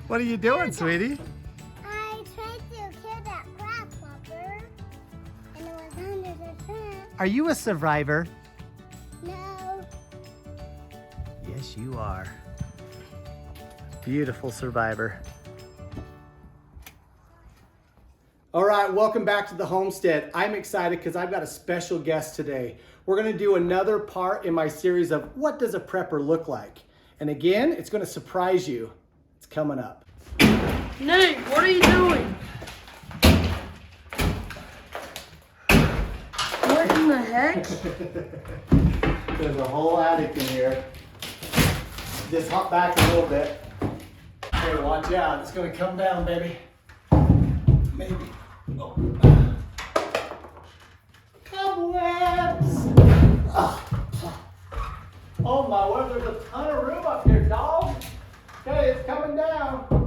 What are you doing, sweetie? I tried to kill that grasshopper, and it was under the fence. Are you a survivor? No. Yes, you are. Beautiful survivor. All right, welcome back to the homestead. I'm excited because I've got a special guest today. We're gonna do another part in my series of what does a prepper look like? And again, it's gonna surprise you. It's coming up. Nate, what are you doing? What in the heck? There's a whole attic in here. Just hop back a little bit. Hey, watch out, it's gonna come down, baby. Maybe. Oh. Cobwebs! Oh my word, there's a ton of room up here, dog. Okay, it's coming down.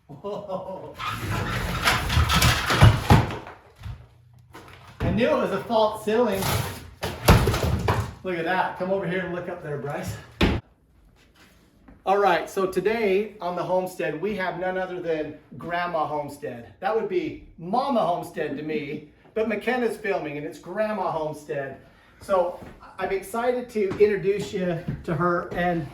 Whoa. I knew it was a false ceiling. Look at that. Come over here and look up there, Bryce. All right, so today on the homestead, we have none other than Grandma Homestead. That would be Mama Homestead to me, but McKenna's filming and it's Grandma Homestead. So I'm excited to introduce you to her. And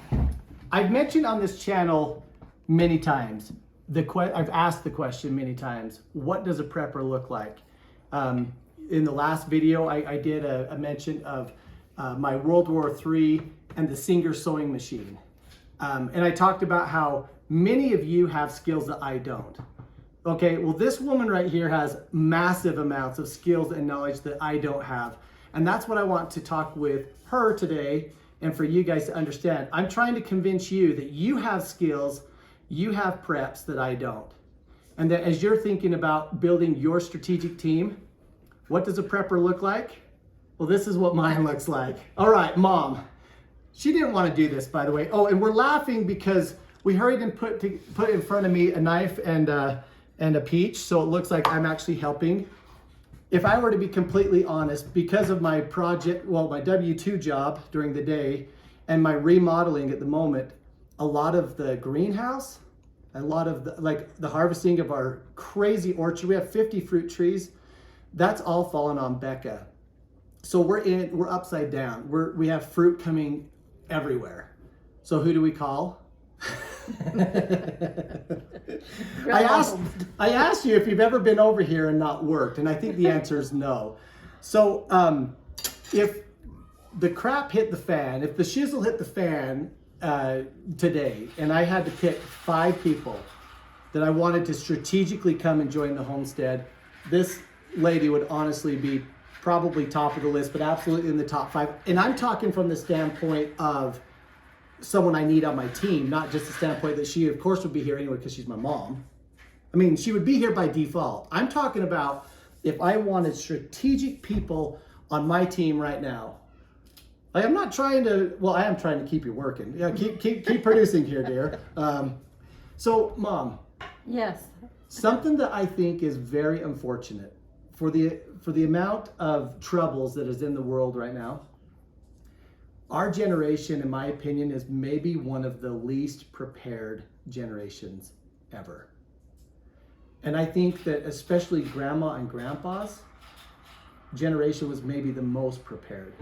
I've mentioned on this channel many times, I've asked the question many times, what does a prepper look like? In the last video, I did a mention of my World War III and the Singer sewing machine. And I talked about how many of you have skills that I don't. Okay, well this woman right here has massive amounts of skills and knowledge that I don't have. And that's what I want to talk with her today and for you guys to understand. I'm trying to convince you that you have skills, you have preps that I don't. And that as you're thinking about building your strategic team, what does a prepper look like? Well, this is what mine looks like. All right, Mom. She didn't want to do this, by the way. Oh, and we're laughing because we hurried and put in front of me a knife and a peach, so it looks like I'm actually helping. If I were to be completely honest, because of my project, well, my W-2 job during the day and my remodeling at the moment, a lot of the greenhouse, a lot of the harvesting of our crazy orchard, we have 50 fruit trees, that's all fallen on Becca. So we're upside down. We have fruit coming everywhere. So who do we call? I asked you if you've ever been over here and not worked, and I think the answer is no. So if the crap hit the fan, if the shizzle hit the fan today, and I had to pick 5 people that I wanted to strategically come and join the homestead, this lady would honestly be probably top of the list, but absolutely in the top 5. And I'm talking from the standpoint of someone I need on my team, not just the standpoint that she, of course, would be here anyway because she's my mom. I mean, she would be here by default. I'm talking about if I wanted strategic people on my team right now. I'm not trying to, well, I am trying to keep you working. Yeah, keep producing here, dear. So, Mom. Yes. Something that I think is very unfortunate for the amount of troubles that is in the world right now. Our generation, in my opinion, is maybe one of the least prepared generations ever. And I think that especially Grandma and Grandpa's generation was maybe the most prepared.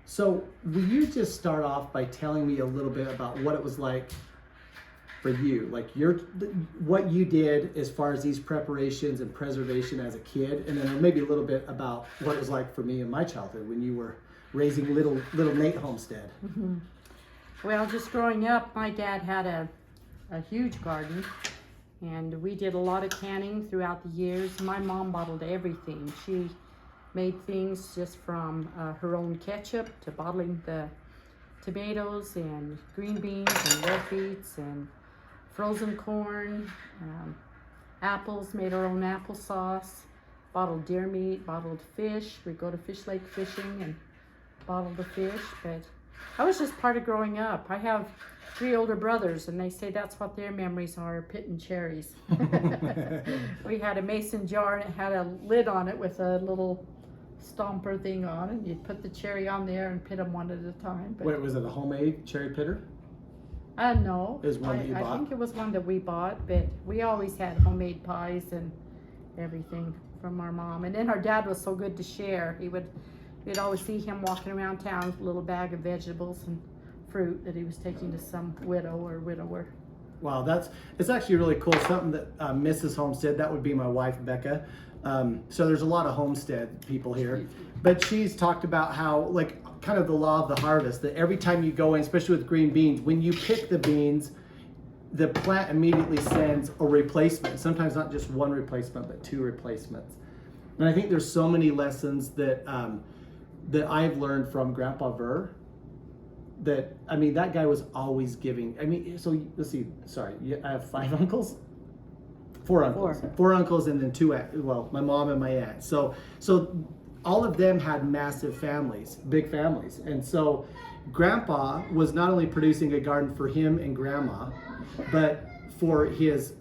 So will you just start off by telling me a little bit about what it was like for you, like what you did as far as these preparations and preservation as a kid, and then maybe a little bit about what it was like for me in my childhood when you were raising little Nate Homestead. Mm-hmm. Well, just growing up, my dad had a huge garden, and we did a lot of canning throughout the years. My mom bottled everything. She made things just from her own ketchup to bottling the tomatoes and green beans and red beets and frozen corn, apples, made our own applesauce, bottled deer meat, bottled fish. We'd go to Fish Lake fishing and bottle the fish. But I was just part of growing up. I have 3 older brothers, and they say that's what their memories are, pitting cherries. We had a mason jar, and it had a lid on it with a little stomper thing on it. You'd put the cherry on there and pit them one at a time. But Wait, was it a homemade cherry pitter? no, Is one that you I bought? think it was one that we bought, but we always had homemade pies and everything from our mom. And then our dad was so good to share. We'd always see him walking around town with a little bag of vegetables and fruit that he was taking to some widow or widower. Wow, it's actually really cool. Something that Mrs. Homestead, that would be my wife, Becca. So there's a lot of homestead people here, but she's talked about how, like, kind of the law of the harvest, that every time you go in, especially with green beans, when you pick the beans, the plant immediately sends a replacement. Sometimes not just one replacement, but 2 replacements. And I think there's so many lessons that that I've learned from Grandpa Ver. That, I mean, that guy was always giving. I mean, so let's see. Sorry, I have 5 uncles. 4 uncles. 4 uncles, and then 2. Well, my mom and my aunt. So all of them had massive families, big families, and so Grandpa was not only producing a garden for him and Grandma, but for his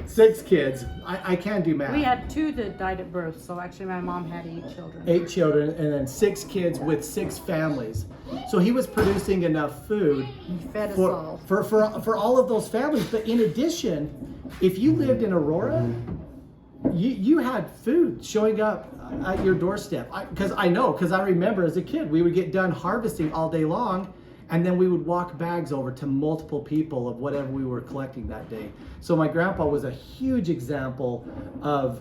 6 kids. I can't do math. We had 2 that died at birth, so actually my mom had 8 children. 8 children, and then 6 kids with 6 families. So he was producing enough food He fed us for, all. for all of those families. But in addition, if you lived in Aurora, you had food showing up at your doorstep. Because I remember as a kid, we would get done harvesting all day long, and then we would walk bags over to multiple people of whatever we were collecting that day. So my grandpa was a huge example of,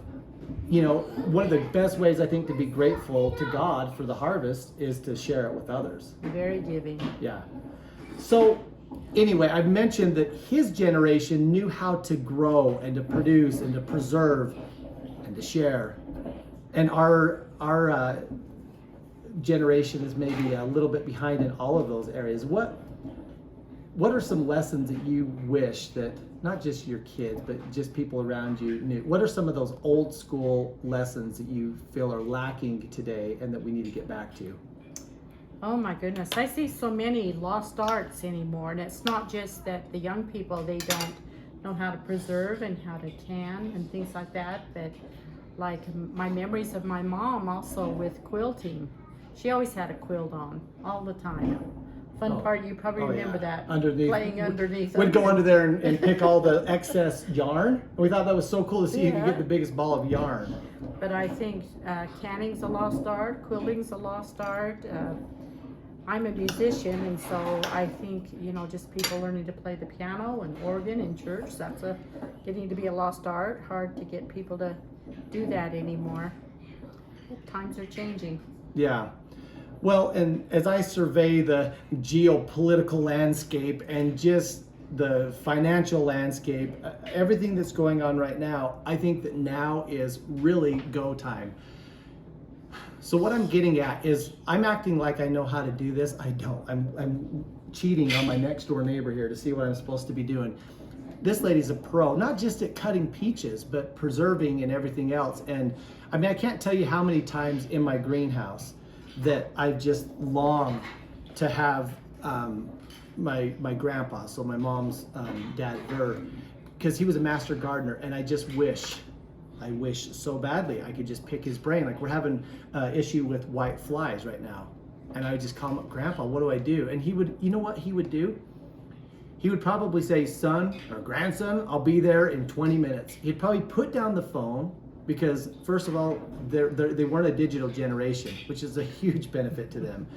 you know, one of the best ways I think to be grateful to God for the harvest is to share it with others. Very giving. Yeah. So anyway, I've mentioned that his generation knew how to grow and to produce and to preserve and to share. And our generation is maybe a little bit behind in all of those areas. What are some lessons that you wish that not just your kids, but just people around you knew? What are some of those old school lessons that you feel are lacking today and that we need to get back to? Oh my goodness, I see so many lost arts anymore, and it's not just that the young people, they don't know how to preserve and how to can and things like that, but like my memories of my mom also with quilting. She always had a quilt on all the time. Fun part, you probably remember that. Underneath. Playing underneath. We'd go under there and pick all the excess yarn. We thought that was so cool to see you could get the biggest ball of yarn. But I think canning's a lost art, quilting's a lost art. I'm a musician, and so I think, you know, just people learning to play the piano and organ in church, that's getting to be a lost art. Hard to get people to do that anymore. Times are changing. Yeah. Well, and as I survey the geopolitical landscape and just the financial landscape, everything that's going on right now, I think that now is really go time. So what I'm getting at is I'm acting like I know how to do this. I don't. I'm cheating on my next door neighbor here to see what I'm supposed to be doing. This lady's a pro, not just at cutting peaches, but preserving and everything else. And I mean, I can't tell you how many times in my greenhouse that I just long to have my grandpa, so my mom's dad, because he was a master gardener, and I wish so badly I could just pick his brain. Like, we're having an issue with white flies right now, and I would just call him up, Grandpa, what do I do? And he would, you know what he would do? He would probably say, son or grandson, I'll be there in 20 minutes. He'd probably put down the phone, because first of all, they weren't a digital generation, which is a huge benefit to them.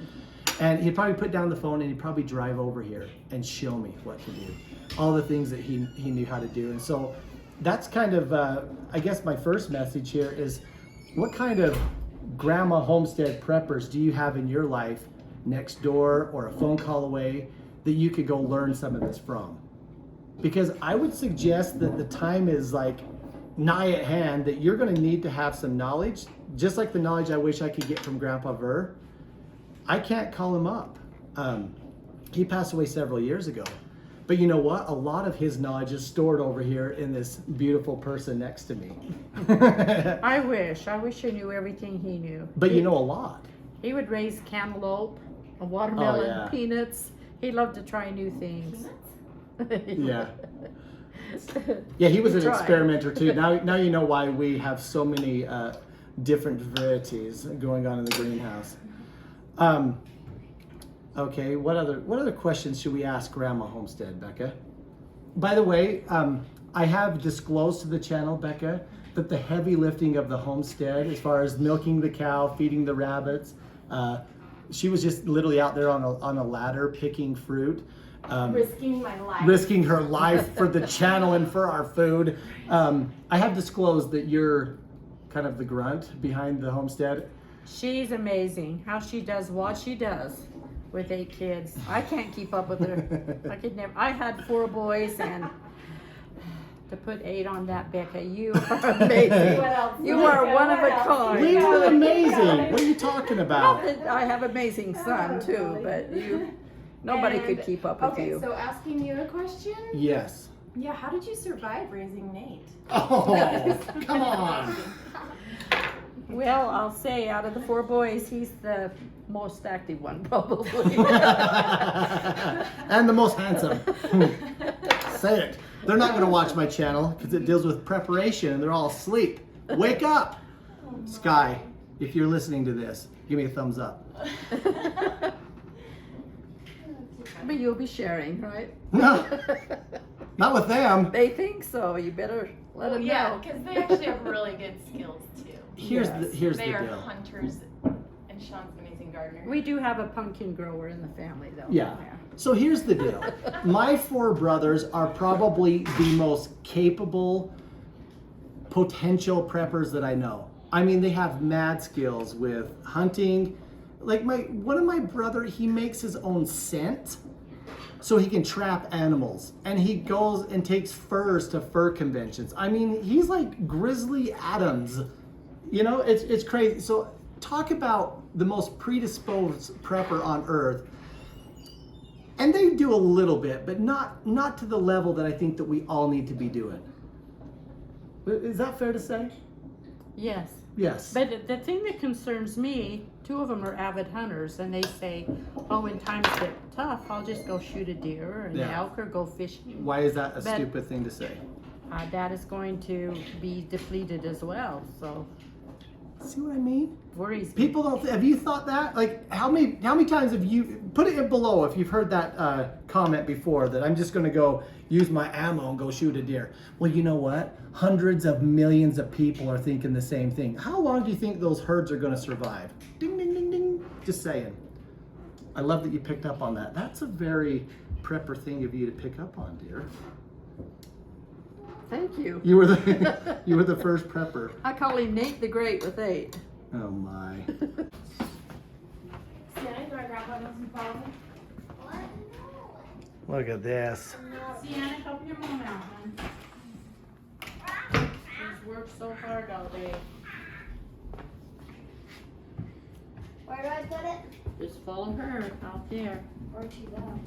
And he'd probably put down the phone, and he'd probably drive over here and show me what to do. All the things that he knew how to do. And so that's kind of, I guess my first message here is, what kind of grandma homestead preppers do you have in your life next door or a phone call away that you could go learn some of this from? Because I would suggest that the time is like nigh at hand, that you're going to need to have some knowledge, just like the knowledge I wish I could get from Grandpa Ver. I can't call him up. He passed away several years ago, But you know what? A lot of his knowledge is stored over here in this beautiful person next to me. I wish I knew everything he knew. But you know a lot. He would raise cantaloupe, a watermelon, yeah. peanuts. He loved to try new things. Yeah. Yeah, he was an Try. experimenter too. Now you know why we have so many different varieties going on in the greenhouse. Okay, what other questions should we ask Grandma Homestead, Becca? By the way, I have disclosed to the channel, Becca, that the heavy lifting of the homestead, as far as milking the cow, feeding the rabbits, she was just literally out there on a ladder picking fruit. Risking my life. Risking her life for the channel and for our food. I have disclosed that you're kind of the grunt behind the homestead. She's amazing how she does what she does with 8 kids. I can't keep up with her. I could never. I had 4 boys, and to put 8 on that, Becca, you are amazing. What else? You are one of a kind. We are amazing. What are you talking Not about? that I have an amazing son too, but nobody could keep up with Okay, you. so asking you a question. Yes. Yeah, how did you survive raising Nate? Oh, come on. Well, I'll say out of the 4 boys, he's the most active one, probably. And the most handsome. Say it. They're not going to watch my channel because it deals with preparation and they're all asleep. Wake up! Sky, if you're listening to this, give me a thumbs up. But you'll be sharing, right? No, not with them. They think so. You better let them Yeah, know. because they actually have really good skills too. Here's the They are deal. hunters, and Sean's an amazing gardener. We do have a pumpkin grower in the family, though. Yeah. So here's the deal. My 4 brothers are probably the most capable potential preppers that I know. I mean, they have mad skills with hunting. Like one of my brother, he makes his own scent so he can trap animals, and he goes and takes furs to fur conventions. I mean, he's like Grizzly Adams. You know, it's crazy. So talk about the most predisposed prepper on earth. And they do a little bit, but not to the level that I think that we all need to be doing. Is that fair to say? Yes. Yes. But the thing that concerns me, 2 of them are avid hunters, and they say, oh, when times get tough, I'll just go shoot a deer or an Yeah. elk or go fishing. Why is that a But- stupid thing to say? Dad is going to be depleted as well, so See what I mean? worries me. People don't. Have you thought that? Like, how many times have you put it in below if you've heard that comment before that I'm just going to go use my ammo and go shoot a deer? Well, you know what? Hundreds of millions of people are thinking the same thing. How long do you think those herds are going to survive? Ding, ding, ding, ding. Just saying. I love that you picked up on that. That's a very prepper thing of you to pick up on, dear. Thank you. You were the first prepper. I call him Nate the Great with 8. Oh my. Sienna, do I grab one of those and follow me? Look at this. Sienna, help your mom out, hon. She's worked so hard all day. Where do I put it? Just follow her out there. Where'd she go?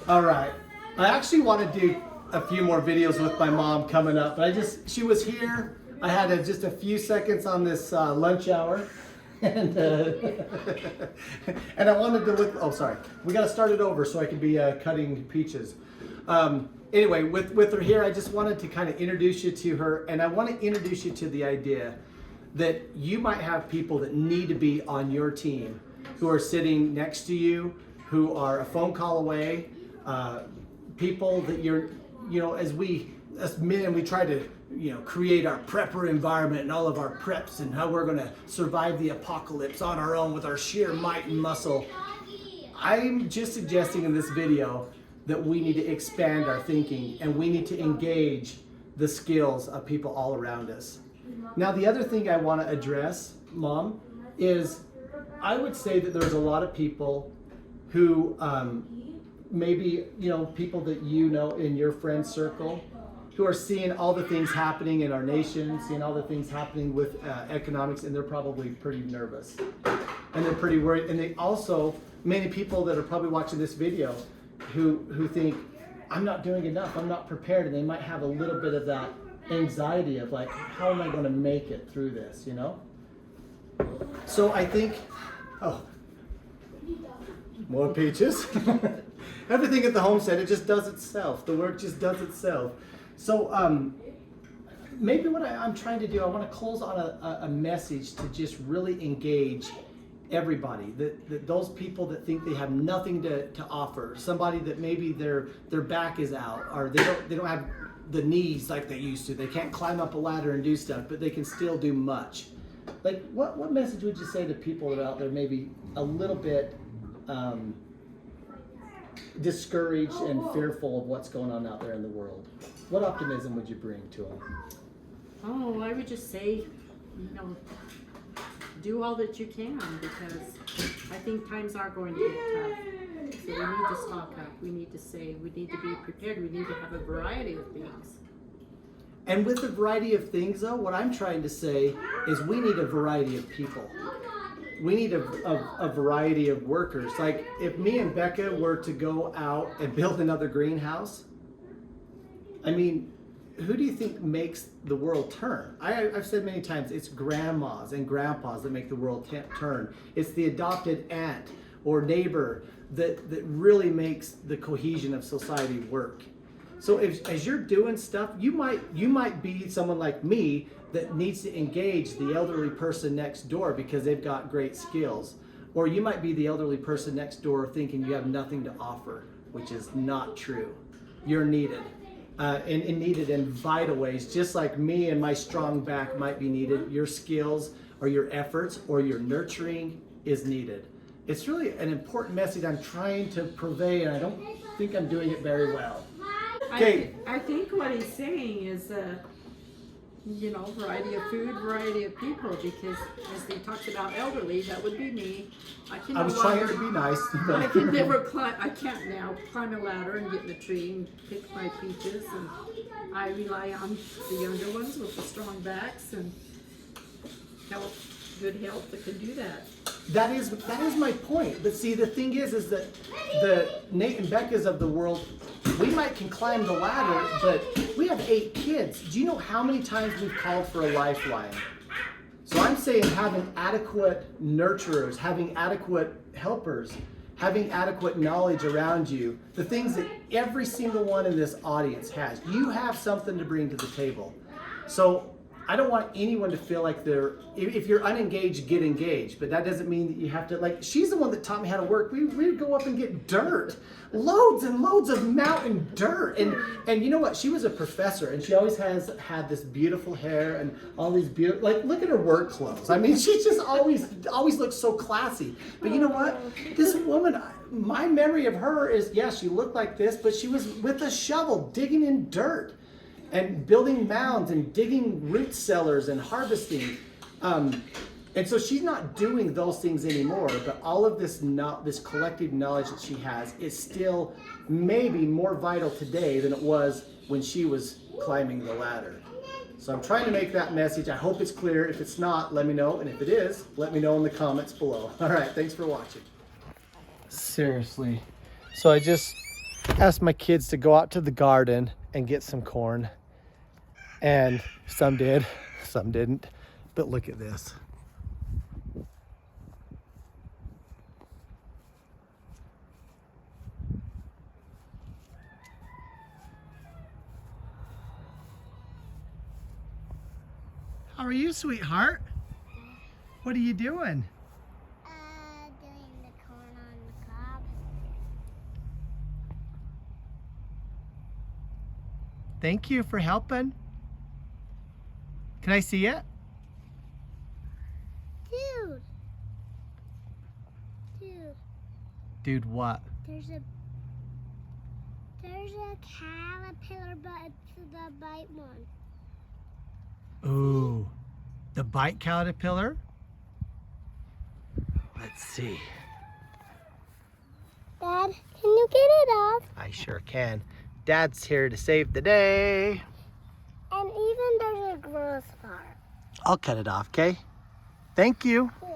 All right. I actually want to do a few more videos with my mom coming up, but she was here. I had just a few seconds on this lunch hour, and and I wanted to look. Oh, sorry. We got to start it over so I can be cutting peaches. Anyway, with her here, I just wanted to kind of introduce you to her, and I want to introduce you to the idea that you might have people that need to be on your team, who are sitting next to you, who are a phone call away, people that as men, we try to, create our prepper environment and all of our preps and how we're going to survive the apocalypse on our own with our sheer might and muscle. I'm just suggesting in this video that we need to expand our thinking and we need to engage the skills of people all around us. Now, the other thing I want to address, Mom, is I would say that there's a lot of people who maybe, people that you know in your friend circle who are seeing all the things happening in our nation, seeing all the things happening with economics, and they're probably pretty nervous. And they're pretty worried. And they also, many people that are probably watching this video who think, I'm not doing enough, I'm not prepared, and they might have a little bit of that anxiety of like, how am I going to make it through this, you know? So I think, oh, more peaches. Everything at the homestead, it just does itself. The work just does itself. So maybe what I'm trying to do, I want to close on a message to just really engage everybody, that those people that think they have nothing to offer, somebody that maybe their back is out, or they don't have the knees like they used to, they can't climb up a ladder and do stuff, but they can still do much. Like what message would you say to people that are out there maybe a little bit discouraged and fearful of what's going on out there in the world? What optimism would you bring to them? Oh, I would just say, do all that you can, because I think times are going to get tough. So we need to stock up. We need to say, we need to be prepared. We need to have a variety of things. And with a variety of things, though, what I'm trying to say is we need a variety of people. We need a variety of workers. Like if me and Becca were to go out and build another greenhouse, I mean, who do you think makes the world turn? I've said many times, it's grandmas and grandpas that make the world turn. It's the adopted aunt or neighbor that really makes the cohesion of society work. So as you're doing stuff, you might be someone like me that needs to engage the elderly person next door because they've got great skills. Or you might be the elderly person next door thinking you have nothing to offer, which is not true. You're needed. And needed in vital ways, just like me and my strong back might be needed. Your skills or your efforts or your nurturing is needed. It's really an important message I'm trying to purvey, and I don't think I'm doing it very well. Okay. I think what he's saying is, variety of food, variety of people, because as he talks about elderly, that would be me. I was trying to be nice. I can never climb, I can't now climb a ladder and get in a tree and pick my peaches, and I rely on the younger ones with the strong backs and good health that can do that. That is my point. But see, the thing is that the Nate and Becca's of the world, we can climb the ladder, but we have 8 kids. Do you know how many times we've called for a lifeline? So I'm saying having adequate nurturers, having adequate helpers, having adequate knowledge around you, the things that every single one in this audience has. You have something to bring to the table. So I don't want anyone to feel like if you're unengaged, get engaged. But that doesn't mean that you have to, like, she's the one that taught me how to work. We'd go up and get dirt. Loads and loads of mountain dirt. And you know what? She was a professor, and she always has had this beautiful hair and all these beautiful, like, look at her work clothes. I mean, she just always looks so classy. But you know what? This woman, my memory of her is, yeah, she looked like this, but she was with a shovel digging in dirt and building mounds and digging root cellars and harvesting. And so she's not doing those things anymore, but all of this collective knowledge that she has is still maybe more vital today than it was when she was climbing the ladder. So I'm trying to make that message. I hope it's clear. If it's not, let me know. And if it is, let me know in the comments below. All right, thanks for watching. Seriously. So I just asked my kids to go out to the garden and get some corn. And some did, some didn't. But look at this. How are you, sweetheart? What are you doing? Doing the corn on the cob. Thank you for helping. Can I see it? Dude. Dude, what? There's a caterpillar, but it's the bite one. Ooh, the bite caterpillar? Let's see. Dad, can you get it off? I sure can. Dad's here to save the day. And even there's a gross part. I'll cut it off, okay? Thank you. Yeah.